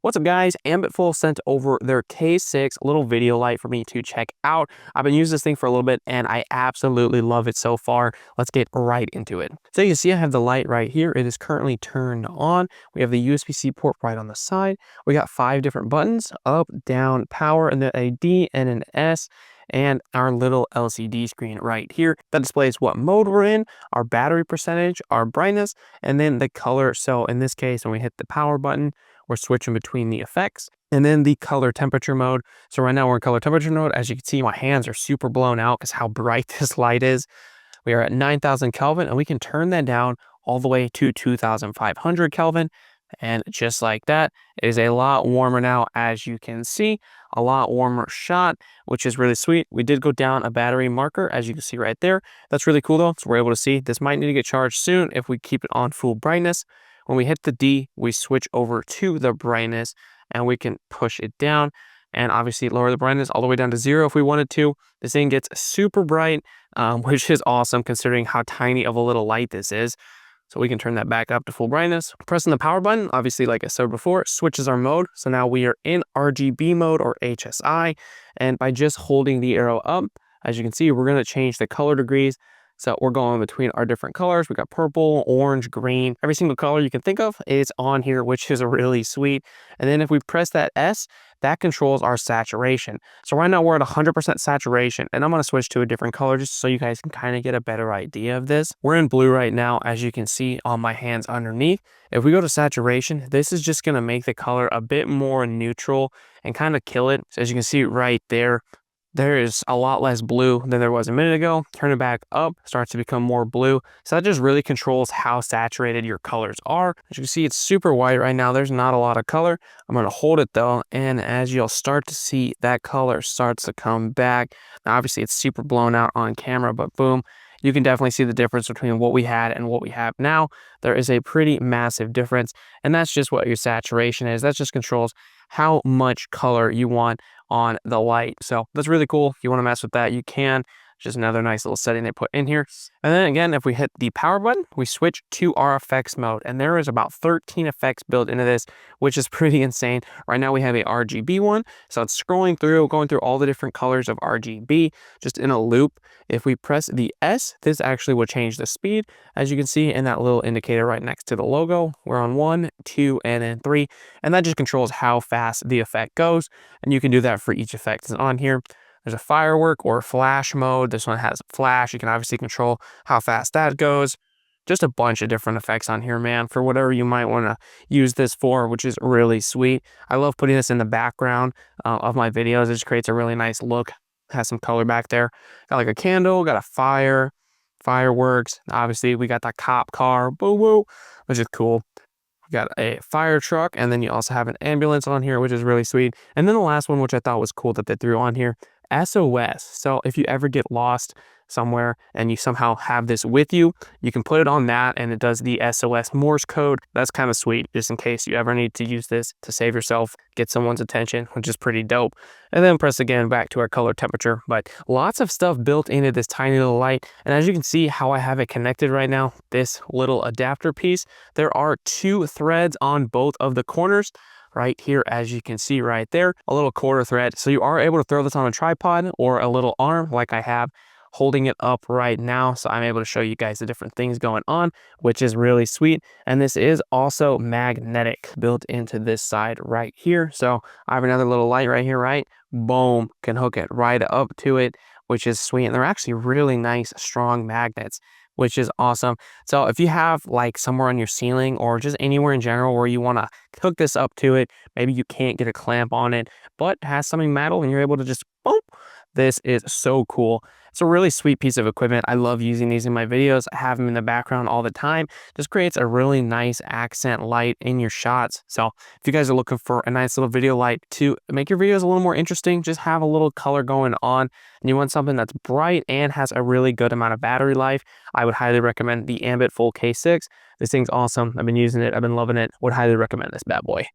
What's up guys, Ambitful sent over their K6 little video light for me to check out. I've been using this thing for a little bit and I absolutely love it so far. Let's get right into it. So you see I have the light right here. It is currently turned on. We have the USB-C port right on the side. We got 5 different buttons, up, down, power, and then a D and an S, and our little LCD screen right here that displays what mode we're in, our battery percentage, our brightness, and then the color. So in this case, when we hit the power button, we're switching between the effects and then the color temperature mode. So right now we're in color temperature mode. As you can see, my hands are super blown out because how bright this light is. We are at 9,000 Kelvin and we can turn that down all the way to 2,500 Kelvin. And just like that, it is a lot warmer now, as you can see, a lot warmer shot, which is really sweet. We did go down a battery marker, as you can see right there. That's really cool though. So we're able to see this might need to get charged soon if we keep it on full brightness. When we hit the D, we switch over to the brightness and we can push it down and obviously lower the brightness all the way down to 0 if we wanted to. This thing gets super bright, which is awesome considering how tiny of a little light this is. So we can turn that back up to full brightness. Pressing the power button, obviously, like I said before, switches our mode. So now we are in RGB mode or HSI. And by just holding the arrow up, as you can see, we're going to change the color degrees. So we're going between our different colors. We got purple, orange, green, every single color you can think of is on here, which is really sweet. And then if we press that S, that controls our saturation. So right now we're at 100% saturation, and I'm going to switch to a different color just so you guys can kind of get a better idea of this. We're in blue right now, as you can see on my hands underneath. If we go to saturation, this is just going to make the color a bit more neutral and kind of kill it. So as you can see right there, there is a lot less blue than there was a minute ago. Turn it back up, starts to become more blue. So that just really controls how saturated your colors are. As you can see, it's super white right now. There's not a lot of color. I'm going to hold it though. And as you'll start to see, that color starts to come back. Now, obviously it's super blown out on camera, but boom, you can definitely see the difference between what we had and what we have now. There is a pretty massive difference. And that's just what your saturation is. That just controls how much color you want on the light. So that's really cool. If you want to mess with that, you can. Just another nice little setting they put in here. And then again, if we hit the power button, we switch to our effects mode. And there is about 13 effects built into this, which is pretty insane. Right now we have a RGB one. So it's scrolling through, going through all the different colors of RGB, just in a loop. If we press the S, this actually will change the speed. As you can see in that little indicator right next to the logo, we're on 1, 2, and then 3. And that just controls how fast the effect goes. And you can do that for each effect that's on here. There's a firework or flash mode. This one has flash. You can obviously control how fast that goes. Just a bunch of different effects on here, man, for whatever you might want to use this for, which is really sweet. I love putting this in the background of my videos. It just creates a really nice look. Has some color back there. Got like a candle, got a fire, fireworks. Obviously, we got the cop car, boo boo, which is cool. Got a fire truck, and then you also have an ambulance on here, which is really sweet. And then the last one, which I thought was cool that they threw on here, SOS. So if you ever get lost somewhere and you somehow have this with you, you can put it on that and it does the SOS Morse code. That's kind of sweet, just in case you ever need to use this to save yourself, get someone's attention, which is pretty dope. And then press again back to our color temperature. But lots of stuff built into this tiny little light. And as you can see how I have it connected right now, this little adapter piece, there are 2 threads on both of the corners. Right here, as you can see right there, a little quarter thread. So you are able to throw this on a tripod or a little arm like I have holding it up right now. So I'm able to show you guys the different things going on, which is really sweet. And this is also magnetic built into this side right here. So I have another little light right here, right? Boom, can hook it right up to it, which is sweet. And they're actually really nice, strong magnets, which is awesome. So if you have like somewhere on your ceiling or just anywhere in general where you want to hook this up to it, maybe you can't get a clamp on it, but has something metal and you're able to just boom. This is so cool. It's a really sweet piece of equipment. I love using these in my videos. I have them in the background all the time. Just creates a really nice accent light in your shots. So if you guys are looking for a nice little video light to make your videos a little more interesting, just have a little color going on, and you want something that's bright and has a really good amount of battery life, I would highly recommend the Ambitful K6. This thing's awesome. I've been using it. I've been loving it. Would highly recommend this bad boy.